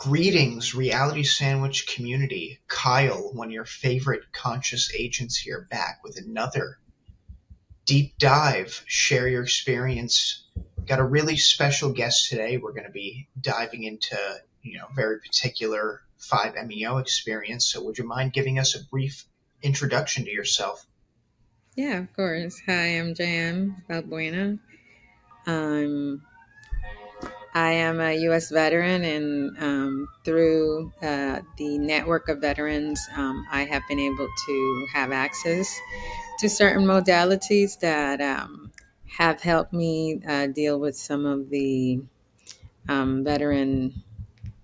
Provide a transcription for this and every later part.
Greetings, reality sandwich community. Kyle, one of your favorite conscious agents here, back with another deep dive. Share your experience. Got a really special guest today. We're going to be diving into, very particular 5-MeO experience. So, would you mind giving us a brief introduction to yourself? Yeah, of course. Hi, I'm Jan Balbuena. Um, I am a U.S. veteran, and through the network of veterans, I have been able to have access to certain modalities that have helped me deal with some of the veteran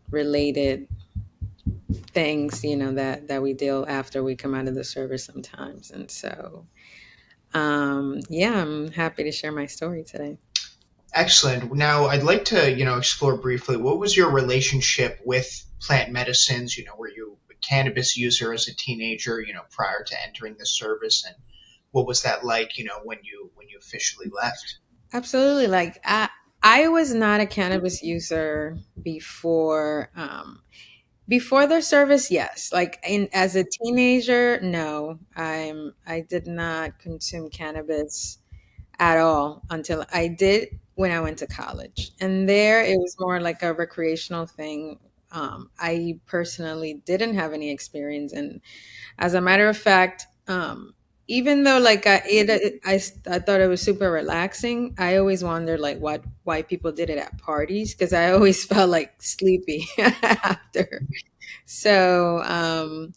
related things, that we deal after we come out of the service sometimes. And so, yeah, I'm happy to share my story today. Excellent. Now, I'd like to, explore briefly what was your relationship with plant medicines? Were you a cannabis user as a teenager, prior to entering the service, and what was that like, when you officially left? Absolutely. I was not a cannabis user before the service, yes. Like in as a teenager, no. I did not consume cannabis at all until I did when I went to college. And there it was more like a recreational thing. I personally didn't have any experience, and as a matter of fact, even though like I thought it was super relaxing, I always wondered like why people did it at parties because I always felt like sleepy after. So I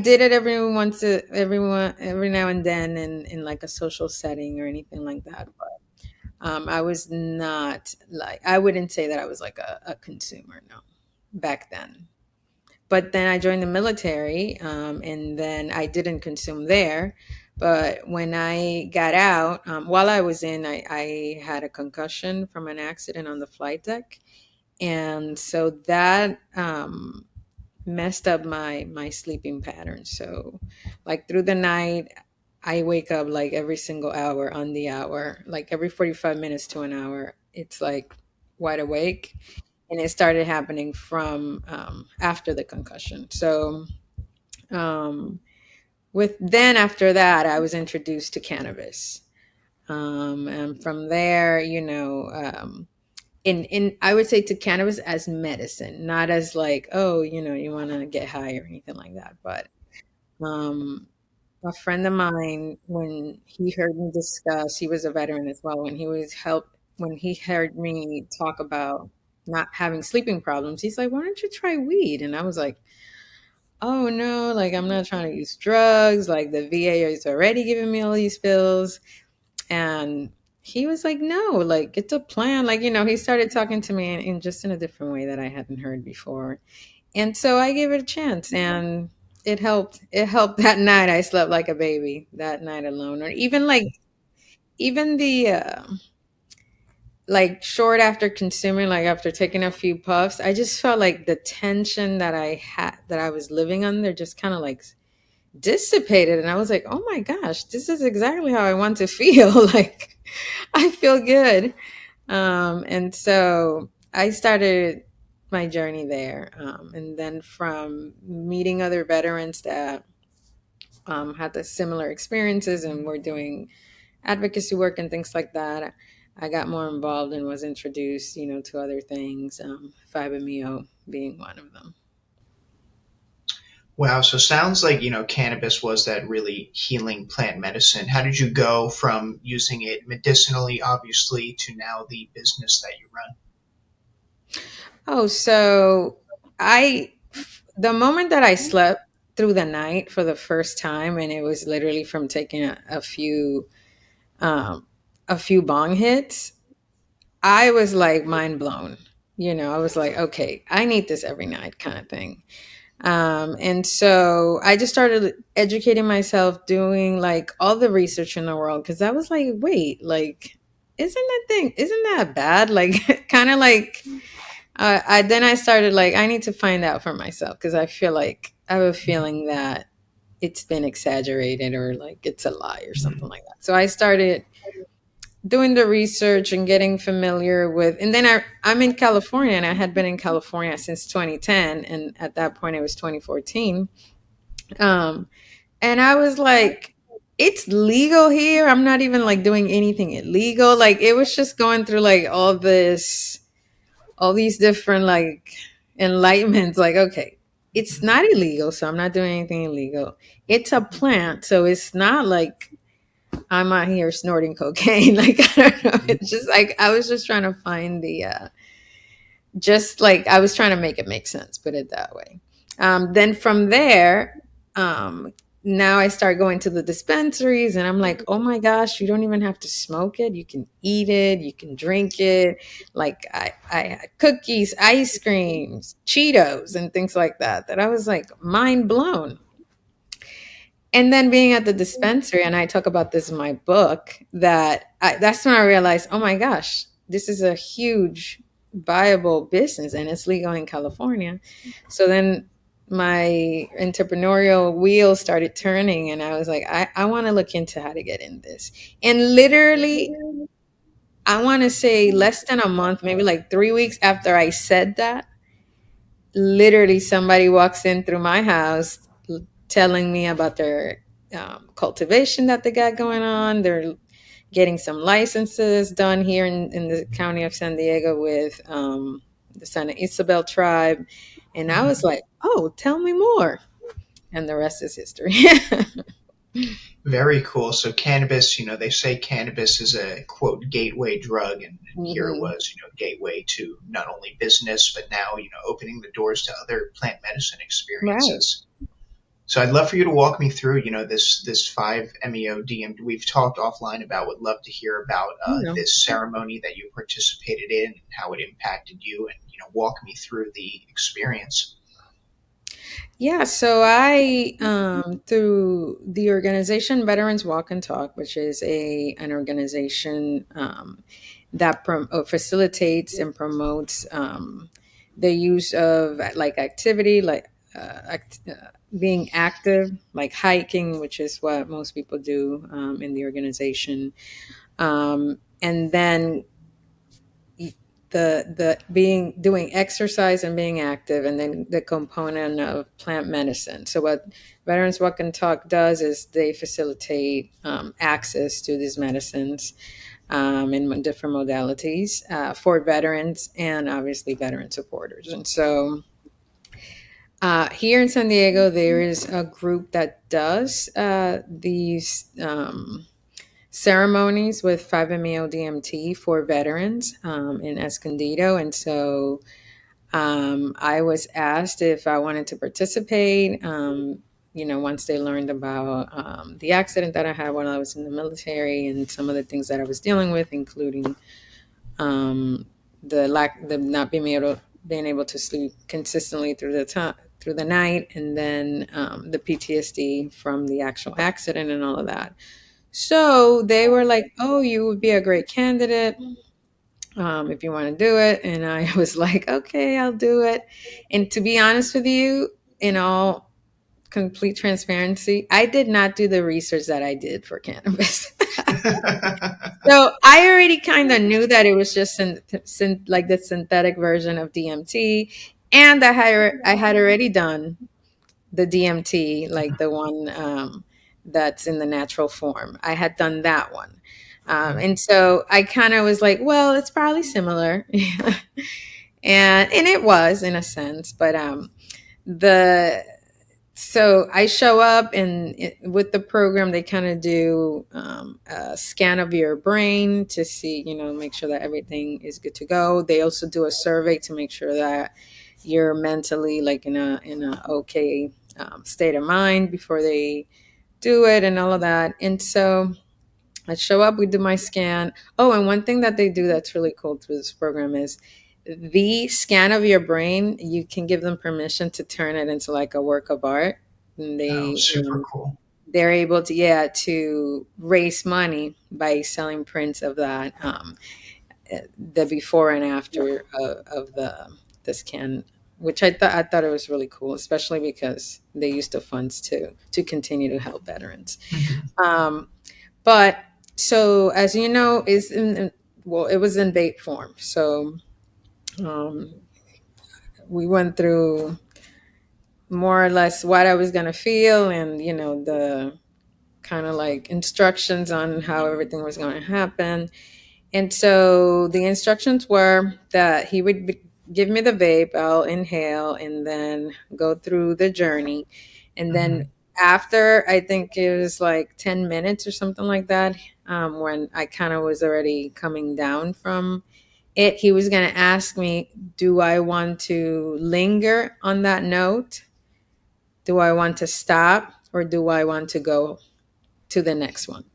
did it every now and then in like a social setting or anything like that. But I was not like I wouldn't say that I was like a consumer, no, back then. But then I joined the military, and then I didn't consume there. But when I got out, while I was in, I had a concussion from an accident on the flight deck, and so that messed up my sleeping pattern. So, like through the night, I wake up like every single hour on the hour, like every 45 minutes to an hour. It's like wide awake, and it started happening from after the concussion. So um, with then after that, I was introduced to cannabis, and from there, in I would say to cannabis as medicine, not as like you want to get high or anything like that. But um, a friend of mine, when he heard me discuss, he was a veteran as well. When he heard me talk about not having sleeping problems, he's like, "Why don't you try weed?" And I was like, "Oh no, like I'm not trying to use drugs. Like the VA is already giving me all these pills." And he was like, "No, like it's a plan." Like, he started talking to me in just in a different way that I hadn't heard before. And so I gave it a chance, and it helped. It helped that night. I slept like a baby that night alone. Or even the like short after consuming, like after taking a few puffs, I just felt like the tension that I was living under just kind of like dissipated, and I was like, "Oh my gosh, this is exactly how I want to feel." Like I feel good. And so I started my journey there. And then from meeting other veterans that had the similar experiences and were doing advocacy work and things like that, I got more involved and was introduced, to other things, 5-MeO being one of them. Wow, so sounds like, cannabis was that really healing plant medicine. How did you go from using it medicinally, obviously, to now the business that you run? Oh, so I, the moment that I slept through the night for the first time, and it was literally from taking um, a few bong hits, I was like mind blown. I was like, okay, I need this every night kind of thing. And so I just started educating myself, doing like all the research in the world. Cause I was like, wait, like, isn't that bad? Like, kind of like, then I started like, I need to find out for myself. Cause I feel like I have a feeling that it's been exaggerated or like it's a lie or something like that. So I started doing the research and getting familiar with, and then I'm in California, and I had been in California since 2010, and at that point it was 2014. Um, and I was like, it's legal here. I'm not even like doing anything illegal. Like it was just going through like all these different like enlightenments. Like, okay, it's not illegal, so I'm not doing anything illegal. It's a plant, so it's not like I'm out here snorting cocaine. Like I don't know. It's just like I was just trying to find the just like I was trying to make it make sense, put it that way. Then from there, um, now I start going to the dispensaries, and I'm like, oh my gosh, you don't even have to smoke it. You can eat it, you can drink it. Like I had cookies, ice creams, Cheetos, and things like that. That I was like mind blown. And then being at the dispensary, and I talk about this in my book, that's when I realized, oh my gosh, this is a huge viable business, and it's legal in California. So then my entrepreneurial wheel started turning, and I was like, I want to look into how to get in this. And literally, I want to say less than a month, maybe like 3 weeks after I said that, literally somebody walks in through my house telling me about their cultivation that they got going on. They're getting some licenses done here in the county of San Diego with the San Isabel tribe. And I was like, oh, tell me more. And the rest is history. Very cool. So cannabis, they say cannabis is a quote gateway drug, and here it Hmm. was, gateway to not only business but now, opening the doors to other plant medicine Right. experiences. So I'd love for you to walk me through, this 5-MeO DM. We've talked offline about. Would love to hear about You know. this ceremony that you participated in and how it impacted you, and walk me through the experience. Yeah, so I through the organization Veterans Walk and Talk, which is a an organization that facilitates and promotes the use of like activity, like being active, like hiking, which is what most people do in the organization, and then the being doing exercise and being active, and then the component of plant medicine. So what Veterans Walk and Talk does is they facilitate access to these medicines in different modalities for veterans and obviously veteran supporters. And so here in San Diego, there is a group that does these ceremonies with 5-MeO DMT for veterans in Escondido. And so I was asked if I wanted to participate. Once they learned about the accident that I had when I was in the military and some of the things that I was dealing with, including um, the not being able to sleep consistently through the time through the night, and then the PTSD from the actual accident and all of that. So they were like, "Oh, you would be a great candidate if you want to do it." And I was like, "Okay, I'll do it." And to be honest with you, in all complete transparency, I did not do the research that I did for cannabis. So I already kind of knew that it was just like the synthetic version of DMT, and I had already done the DMT, like the one that's in the natural form. I had done that one. And so I kind of was like, well, it's probably similar. And it was in a sense, but the so I show up, and with the program, they kind of do a scan of your brain to see, make sure that everything is good to go. They also do a survey to make sure that you're mentally like in a okay state of mind before they do it and all of that. And so I show up, we do my scan. Oh, and one thing that they do that's really cool through this program is the scan of your brain. You can give them permission to turn it into like a work of art, and Oh, super cool. they're able to, yeah, to raise money by selling prints of that, the before and after of the scan, which I thought it was really cool, especially because they use the funds to continue to help veterans. Mhm. Um, but So as you know, is in well, it was in vape form. So um, we went through more or less what I was gonna feel, and the kind of like instructions on how everything was going to happen. And so the instructions were that he would give me the vape, I'll inhale, and then go through the journey. And then Hmm. after, I think it was like 10 minutes or something like that, when I kind of was already coming down from it, he was going to ask me, do I want to linger on that note? Do I want to stop? Or do I want to go to the next one?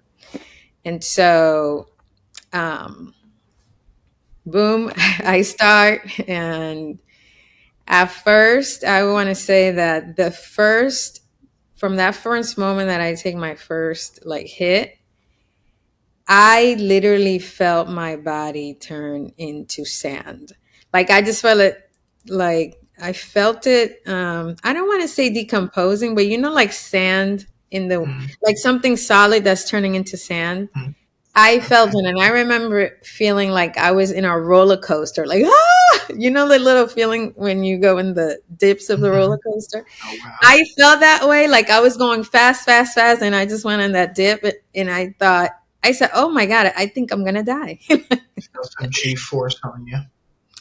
And so, um, boom, I start. And at first, I want to say that from that first moment that I take my first like hit, I literally felt my body turn into sand. Like I just felt it, like I felt it. I don't want to say decomposing, but like sand in the, Hmm. like something solid that's turning into sand. Hmm. I felt Okay. it, and I remember feeling like I was in a roller coaster, like the little feeling when you go in the dips of the Hmm. roller coaster. Oh wow. I felt that way, like I was going fast, fast, fast, and I just went on that dip, and I said, "Oh my god, I think I'm gonna die." Feel some G force on you.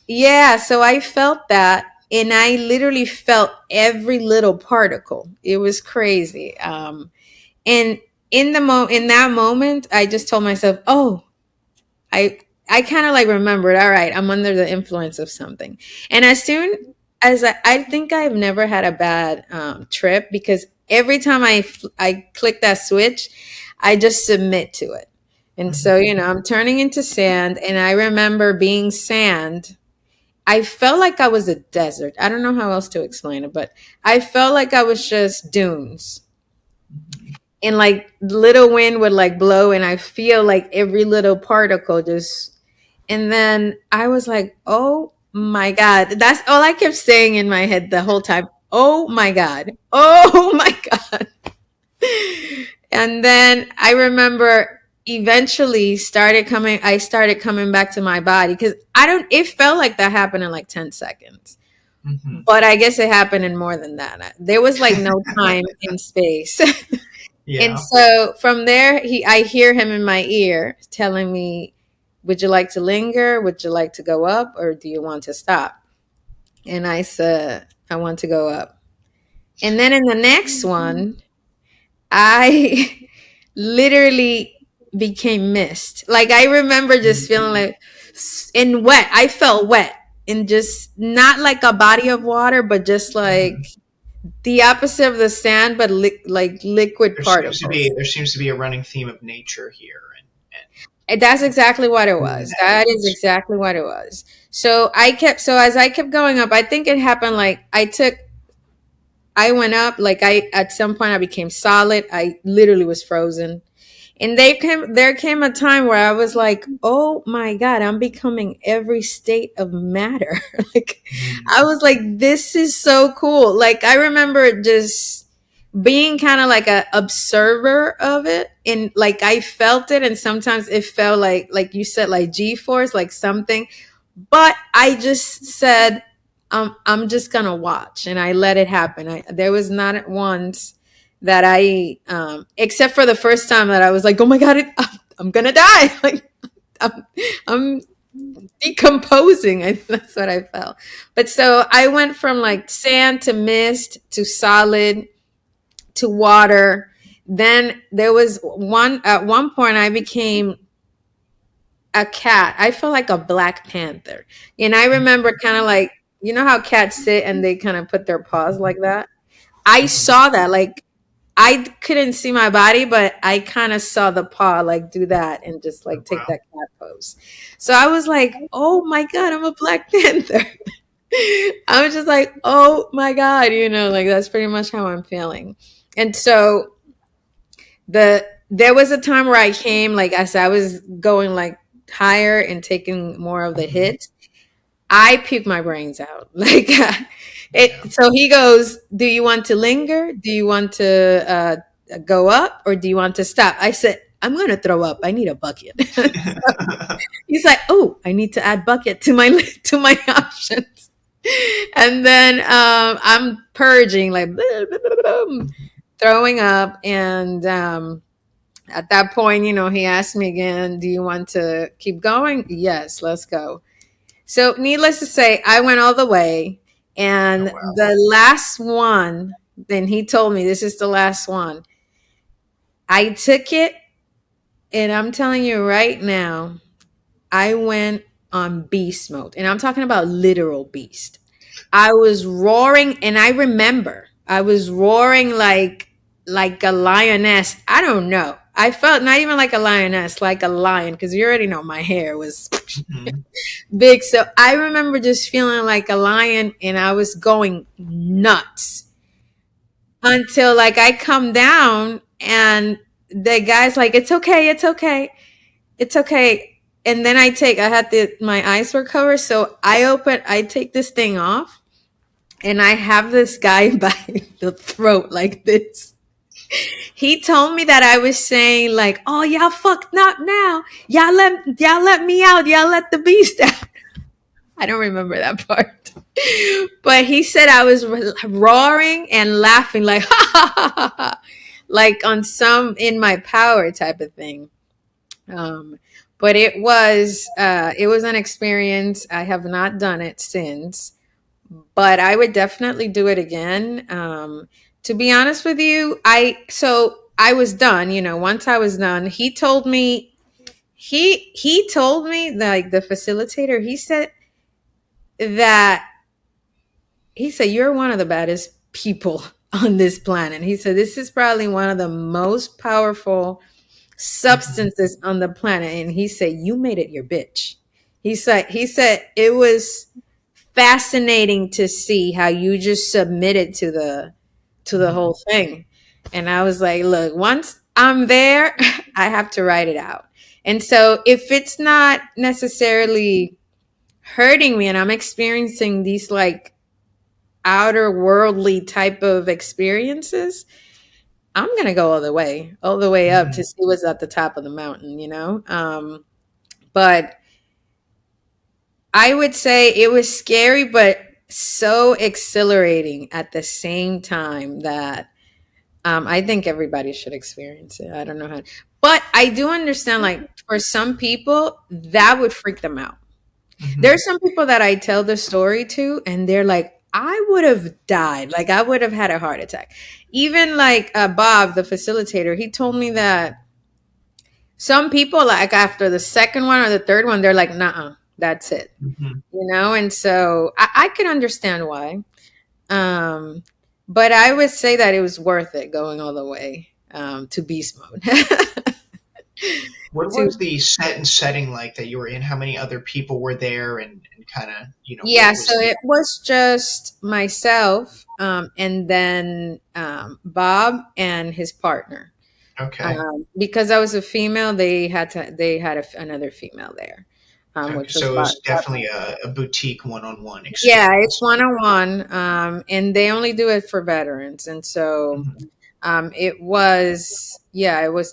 Yeah, so I felt that, and I literally felt every little particle. It was crazy, and in that moment, I just told myself, "Oh." I I kind of like remembered, all right, I'm under the influence of something. And as soon as I think I've never had a bad trip, because every time I click that switch, I just submit to it. And Hmm. so, I'm turning into sand, and I remember being sand. I felt like I was a desert. I don't know how else to explain it, but I felt like I was just dunes, and like little wind would like blow, and I feel like every little particle just, and then I was like, oh my god, that's all I kept saying in my head the whole time. Oh my god, oh my god. And then I remember eventually I started coming back to my body, because I don't it felt like that happened in like 10 seconds, Hmm. but I guess it happened in more than that. There was like no time in space. And Yeah. so from there, I hear him in my ear telling me, "Would you like to linger? Would you like to go up, or do you want to stop?" And I said, "I want to go up." And then in the next one, I literally became mist. Like I remember just feeling like in wet. I felt wet, and just not like a body of water, but just like Hmm. the opposite of the sand, but like liquid particles. There seems to be a running theme of nature here, And that's exactly what it and human was. That is negligence. exactly what it was. So as I kept going up, I think it happened like I went up, like at some point I became solid. I literally was frozen. And there came a time where I was like, "Oh my god, I'm becoming every state of matter." Like Mm. I was like, "This is so cool." Like I remember just being kind of like a observer of it, and like I felt it, and sometimes it felt like you said, like G-force, like something, but I just said, I'm just gonna watch, and I let it happen. There was not once that except for the first time that I was like, oh my god, I'm gonna die. Like I'm, I'm decomposing. That's what I felt. But so I went from like sand to mist to solid to water. Then there was at one point I became a cat. I felt like a Black Panther. And I remember kind of like, how cats sit and they kind of put their paws like that? I Mhm. saw that. Like, I couldn't see my body, but I kind of saw the paw like do that and just Oh, like take wow. that cat pose. So I was like, oh my God, I'm a Black Panther. I was just like, oh my God, like that's pretty much how I'm feeling. And so there was a time where I came, like as I was going like higher and taking more of the Mhm. hits, I puked my brains out. Like Yeah. so he goes, "Do you want to linger? Do you want to go up, or do you want to stop?" I said, I'm going to throw up. I need a bucket. He's like, oh, I need to add bucket to my to my options. And then I'm purging, like throwing up. And at that point, he asked me again, do you want to keep going? Yes, let's go. So, needless to say, I went all the way. Oh And wow. the last one, then he told me, this is the last one. I took it, and I'm telling you right now, I went on beast mode. And I'm talking about literal beast. I was roaring, and I remember I was roaring like a lioness. I don't know. I felt not even like a lioness, like a lion, because you already know my hair was Hmm. big. So I remember just feeling like a lion, and I was going nuts until like I come down, and the guy's like, "It's okay, it's okay, it's okay." And then I had my eyes were covered, so I take this thing off, and I have this guy by the throat like this. He told me that I was saying like, "Oh, y'all fucked up now. Y'all let me out. Y'all let the beast out." I don't remember that part. But he said I was roaring and laughing like ha ha ha ha, ha, like on some in my power type of thing. Um, but it was an experience. I have not done it since, but I would definitely do it again. To be honest with you, I was done. Once I was done, he told me, like the facilitator. That he said you're one of the baddest people on this planet. He said this is probably one of the most powerful Hmm. substances on the planet, and he said you made it your bitch. He said it was fascinating to see how you just submitted to the Hmm. whole thing. And I was like, look, once I'm there, I have to write it out. And so if it's not necessarily hurting me and I'm experiencing these like outer worldly type of experiences, I'm gonna go all the way up to Hmm. see what's at the top of the mountain. But I would say it was scary, but so exhilarating at the same time that I think everybody should experience it. I don't know how, but I do understand. Like for some people, that would freak them out. Hmm. There's some people that I tell the story to, and they're like, I would have died. Like, I would have had a heart attack. Even like Bob, the facilitator, he told me that some people, like, after the second one or the third one, they're like, nah, that's it. Hmm. And so I can understand why. Um, but I would say that it was worth it going all the way to beast mode. What to was the setting like that you were in? How many other people were there, and kind of, Yeah, what so was the? it was just myself, and then Bob and his partner. Okay. Because I was a female, they had another female there, Okay. which was So it was Bob. definitely a boutique one-on-one Yeah, it's experience. 101, and they only do it for veterans, and so Hmm. it was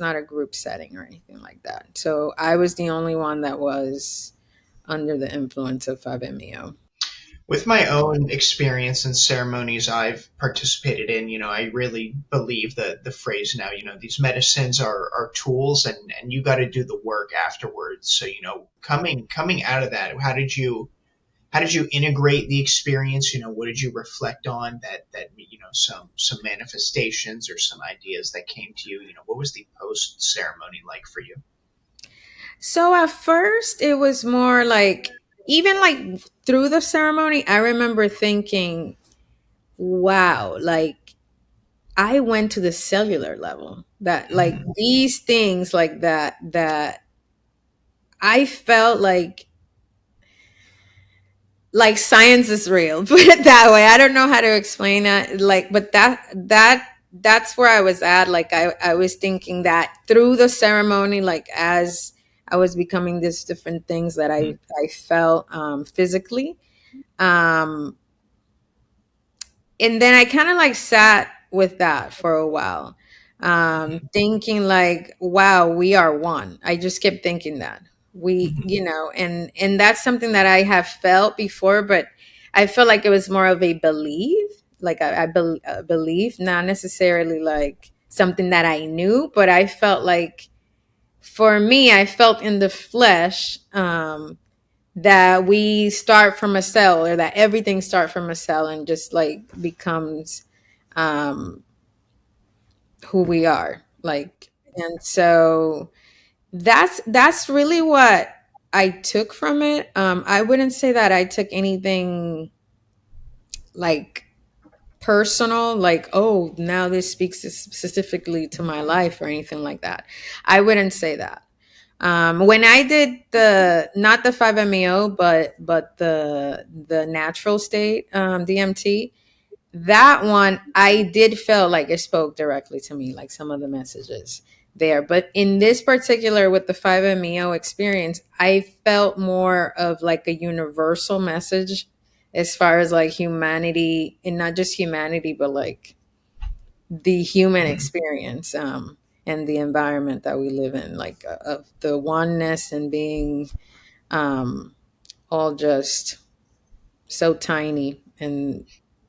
not a group setting or anything like that. So I was the only one that was under the influence of 5-MeO. With my own experience and ceremonies I've participated in, I really believe the phrase now, these medicines are tools, and you got to do the work afterwards. So, coming out of that, how did you integrate the experience? What did you reflect on that some manifestations or some ideas that came to you? What was the post ceremony like for you? So at first, it was more like, even like through the ceremony, I remember thinking, wow, like I went to the cellular level, that like Hmm. these things like that I felt like science is real. Put it that way. I don't know how to explain that. Like, but that's where I was at. Like I was thinking that through the ceremony, like as I was becoming these different things that I felt physically. Um and then I kind of like sat with that for a while. thinking like, wow, we are one. I just kept thinking that we, Mhm. and that's something that I have felt before, but I felt like it was more of a belief, like a belief, not necessarily like something that I knew, but I felt like, for me, I felt in the flesh, that we start from a cell, or that everything starts from a cell and just like becomes, um, who we are. Like, and so that's really what I took from it. I wouldn't say that I took anything like personal, like, oh, now this speaks specifically to my life or anything like that. I wouldn't say that. When I did the, not the 5-MeO, but the natural state, DMT, that one I did feel like it spoke directly to me, like some of the messages there. But in this particular, with the 5-MeO experience, I felt more of like a universal message, as far as like humanity, and not just humanity, but like the human Mhm. experience, and the environment that we live in, like, of the oneness, and being, um, all just so tiny, and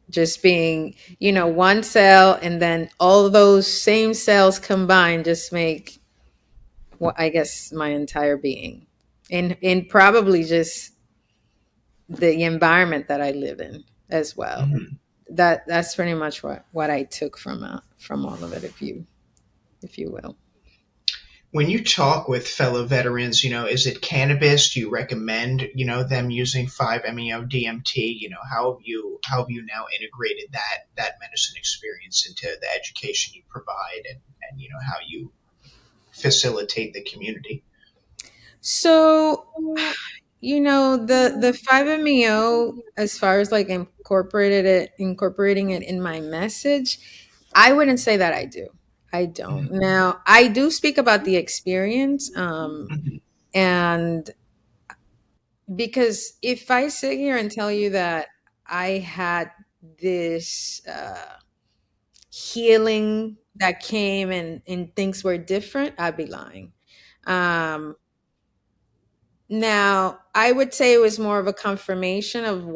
just being, one cell, and then all those same cells combined just make, what, I guess, my entire being, and probably just the environment that I live in as well. Mhm. That's pretty much what I took from all of it, if you will. When you talk with fellow veterans, is it cannabis? Do you recommend, them using 5-MeO DMT? How have you now integrated that medicine experience into the education you provide, and how you facilitate the community? So, the 5-MeO, as far as like incorporating it in my message, I wouldn't say that I do. I don't. Mhm. Now, I do speak about the experience, Mhm. and because if I sit here and tell you that I had this, healing that came, and things were different, I'd be lying. Um, Now, I would say it was more of a confirmation of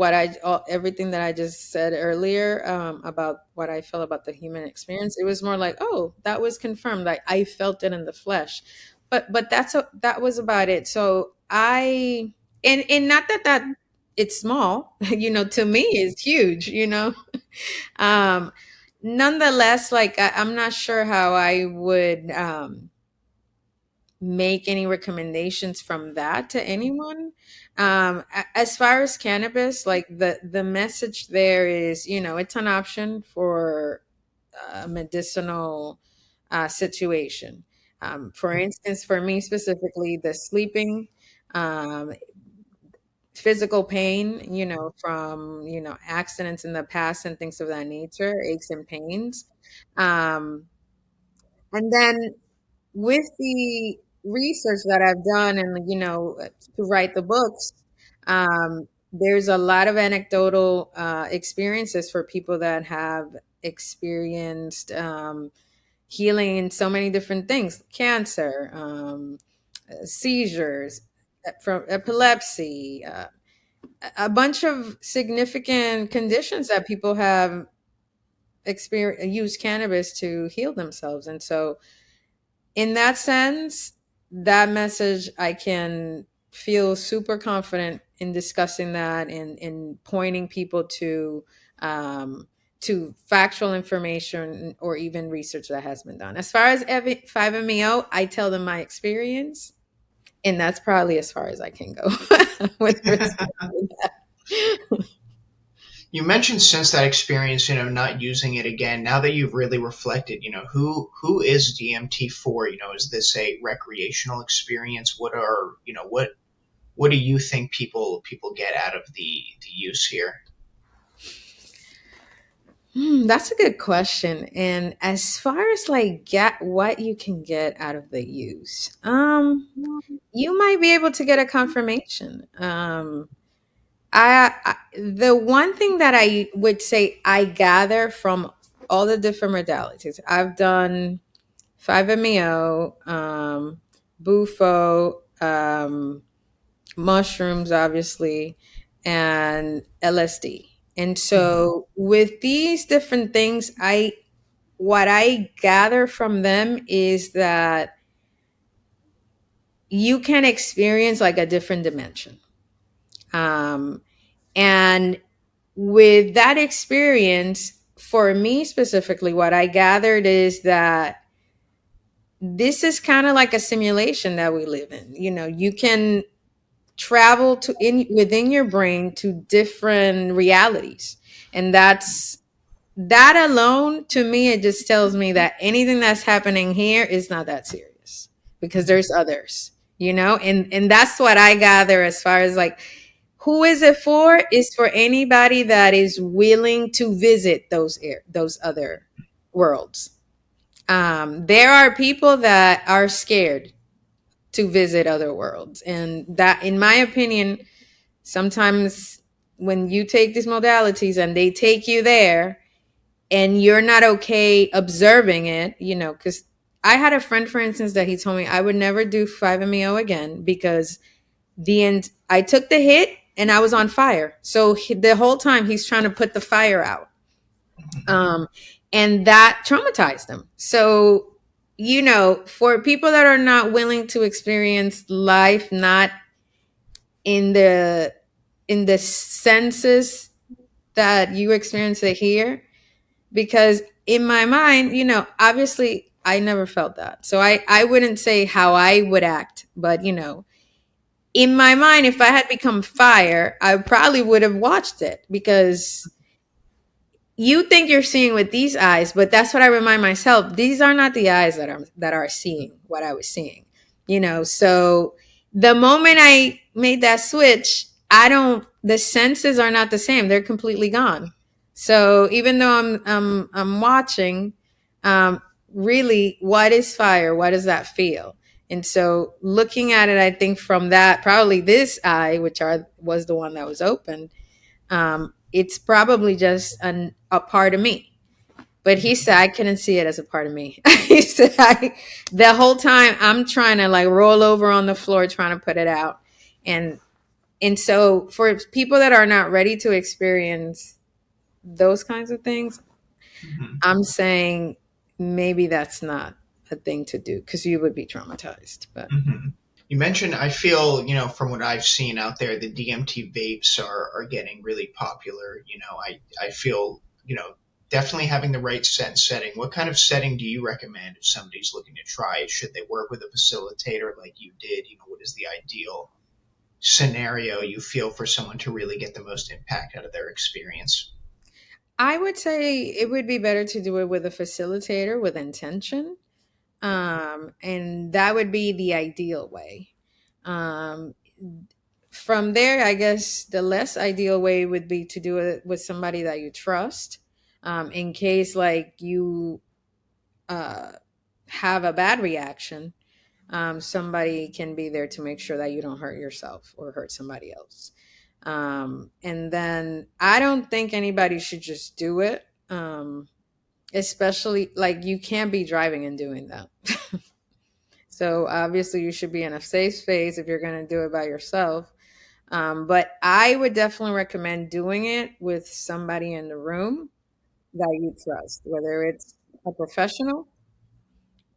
everything that I just said earlier, about what I felt about the human experience. It was more like, oh, that was confirmed. Like, I felt it in the flesh, but that was about it. So and not that it's small, to me it's huge. Um, Nonetheless, like, I'm not sure how I would, make any recommendations from that to anyone. As far as cannabis, like, the message there is, it's an option for a medicinal, situation. For instance, for me specifically, the sleeping, um, physical pain, from, accidents in the past and things of that nature, aches and pains. Um, and then, with the research that I've done, and to write the books, there's a lot of anecdotal, experiences for people that have experienced, healing in so many different things: cancer, seizures, from epilepsy, a bunch of significant conditions that people have used cannabis to heal themselves. And so, in that sense, that message, I can feel super confident in discussing that, and pointing people um, to factual information, or even research that has been done. As far as 5-MeO, I tell them my experience, and that's probably as far as I can go with respect to that. You mentioned, since that experience, not using it again. Now that you've really reflected, who is DMT for? Is this a recreational experience? What do you think people get out of the use here? That's a good question. And as far as like get what you can get out of the use, you might be able to get a confirmation. The one thing that I would say I gather from all the different modalities I've done, 5-MeO, bufo, mushrooms, obviously, and LSD. And Mhm. so with these different things, I what I gather from them is that you can experience like a different dimension. Um, and with that experience, for me specifically, what I gathered is that this is kind of like a simulation that we live in. You know, you can travel to in within your brain to different realities, and that alone, to me, it just tells me that anything that's happening here is not that serious, because there's others, you know. And that's what I gather as far as like, who is it for? Is for anybody that is willing to visit those other worlds. There are people that are scared to visit other worlds, and that, in my opinion, sometimes when you take these modalities and they take you there and you're not okay observing it, you know, because I had a friend, for instance, that he told me I would never do 5-MeO again because the end, I took the hit and I was on fire. So the whole time he's trying to put the fire out. Mhm. Um, and that traumatized him. So, you know, for people that are not willing to experience life, not in the senses that you experience it here, because in my mind, you know, obviously I never felt that. So I wouldn't say how I would act, but you know, in my mind, if I had become fire, I probably would have watched it, because you think you're seeing with these eyes, but that's what I remind myself. These are not the eyes that are seeing what I was seeing. You know, so the moment I made that switch, I don't the senses are not the same. They're completely gone. So even though I'm watching, really, what is fire? What does that feel? And so looking at it, I think from that, probably this eye, which was the one that was open, it's probably just a part of me. But he said I couldn't see it as a part of me. He said the whole time I'm trying to like roll over on the floor trying to put it out. And so for people that are not ready to experience those kinds of things, Mhm. I'm saying maybe that's not a thing to do, because you would be traumatized. But Mhm. You mentioned, I feel, from what I've seen out there, the DMT vapes are getting really popular. I feel, definitely having the right setting. What kind of setting do you recommend if somebody's looking to try it? Should they work with a facilitator like you did? What is the ideal scenario you feel for someone to really get the most impact out of their experience? I would say it would be better to do it with a facilitator with intention. And that would be the ideal way. Um, from there, I guess the less ideal way would be to do it with somebody that you trust, in case like you uh, have a bad reaction. Somebody can be there to make sure that you don't hurt yourself or hurt somebody else. And then I don't think anybody should just do it. Especially like you can't be driving and doing that. So obviously you should be in a safe space if you're going to do it by yourself. But I would definitely recommend doing it with somebody in the room that you trust, whether it's a professional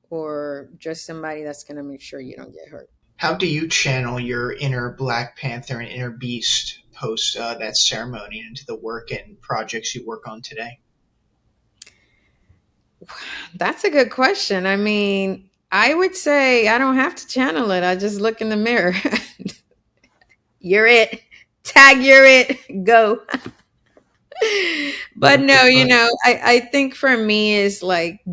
or just somebody that's going to make sure you don't get hurt. How do you channel your inner Black Panther and inner Beast post that ceremony into the work and projects you work on today? That's a good question. I mean, I would say I don't have to channel it. I just look in the mirror. You're it. Tag, you're it. Go. But no, Beautifully you put. know, I think for me is like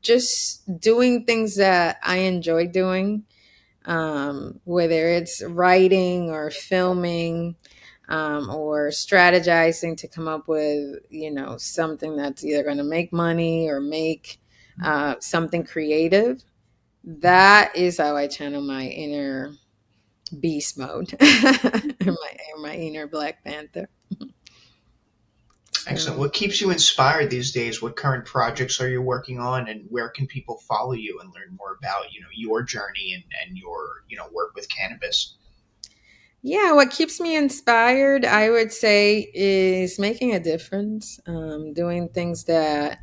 just doing things that I enjoy doing, whether it's writing or filming, or strategizing to come up with, you know, something that's either going to make money or make something creative. That is how I channel my inner beast mode, or my inner Black Panther. Excellent. So What keeps you inspired these days? What current projects are you working on, and where can people follow you and learn more about, your journey and your, work with cannabis? yeah, what keeps me inspired, I would say, is making a difference, doing things that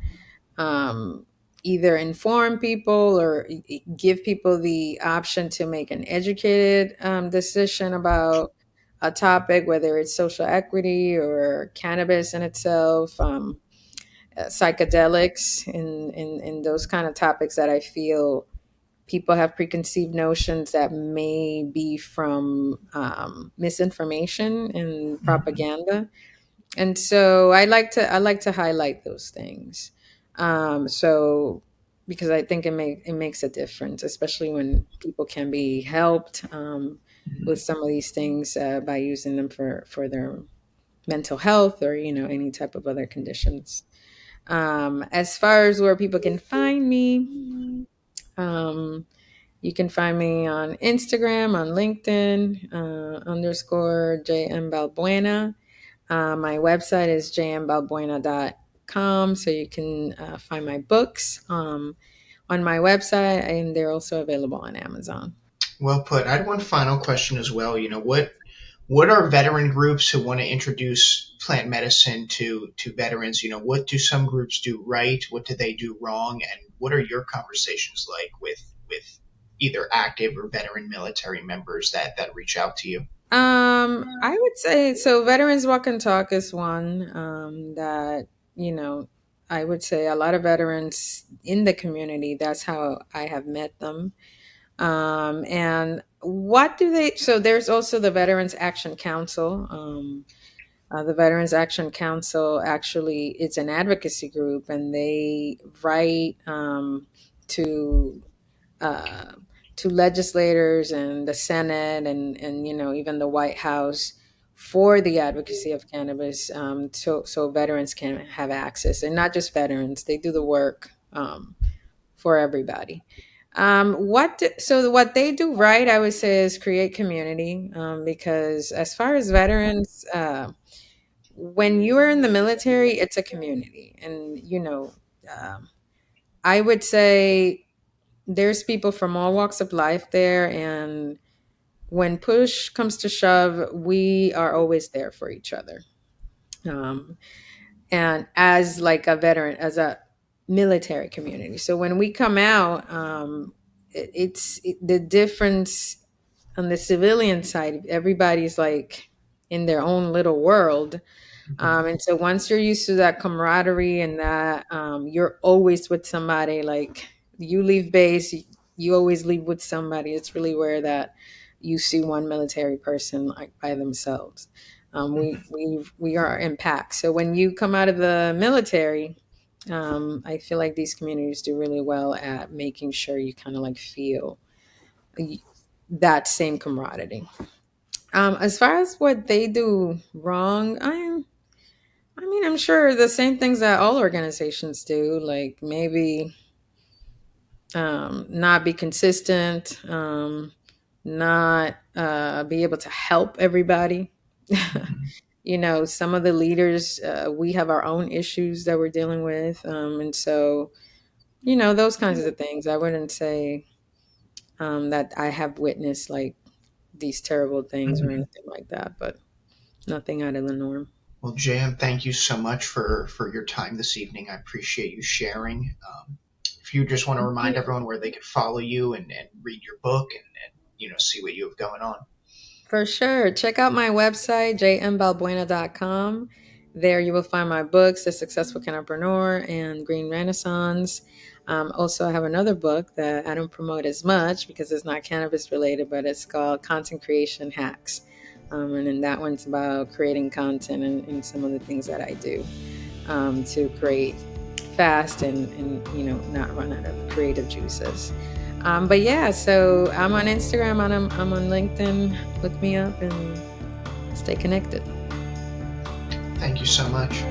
um, either inform people or give people the option to make an educated decision about a topic, whether it's social equity or cannabis in itself, psychedelics, and those kind of topics that I feel people have preconceived notions that may be from misinformation and Hmm. propaganda, and so I like to highlight those things. So because I think it makes a difference, especially when people can be helped with some of these things by using them for their mental health or any type of other conditions. As far as where people can find me, um, you can find me on Instagram, on LinkedIn, underscore JM Balbuena. My website is jmbalbuena.com, so you can find my books on my website, and they're also available on Amazon. Well put. I had one final question as well. What are veteran groups who want to introduce plant medicine to veterans? What do some groups do right? What do they do wrong? And what are your conversations like with either active or veteran military members that reach out to you? I would say so. Veterans Walk and Talk is one that you know. I would say a lot of veterans in the community. That's how I have met them. And what do they? So there's also the Veterans Action Council. The Veterans Action Council actually it's an advocacy group, and they write to uh, to legislators and the Senate and even the White House for the advocacy of cannabis, so veterans can have access, and not just veterans. They do the work for everybody. So what they do right, I would say, is create community, because as far as veterans, when you are in the military, it's a community, and um, I would say there's people from all walks of life there, and when push comes to shove, we are always there for each other. Um, and as like a veteran, as a military community, so when we come out, the difference on the civilian side. Everybody's like in their own little world. Mhm. And so once you're used to that camaraderie and that you're always with somebody, like you leave base, you always leave with somebody. It's really rare that you see one military person like by themselves. We are in packs. So when you come out of the military, I feel like these communities do really well at making sure you kind of like feel that same camaraderie. As far as what they do wrong, I mean, I'm sure the same things that all organizations do, like maybe not be consistent, not be able to help everybody. Mhm. Some of the leaders, we have our own issues that we're dealing with. And so, those kinds of things. I wouldn't say that I have witnessed like these terrible things or Mhm. anything like that, but nothing out of the norm. Well, Jan, thank you so much for your time this evening. I appreciate you sharing. If you just want to remind everyone where they could follow you and read your book and see what you have going on. For sure. Check out my website, jmbalbuena.com. There you will find my books, The Successful Entrepreneur and Green Renaissance. Also, I have another book that I don't promote as much because it's not cannabis related, but it's called Content Creation Hacks. And then that one's about creating content and some of the things that I do to create fast and not run out of creative juices. But yeah, so I'm on Instagram, I'm on LinkedIn. Look me up and stay connected. Thank you so much.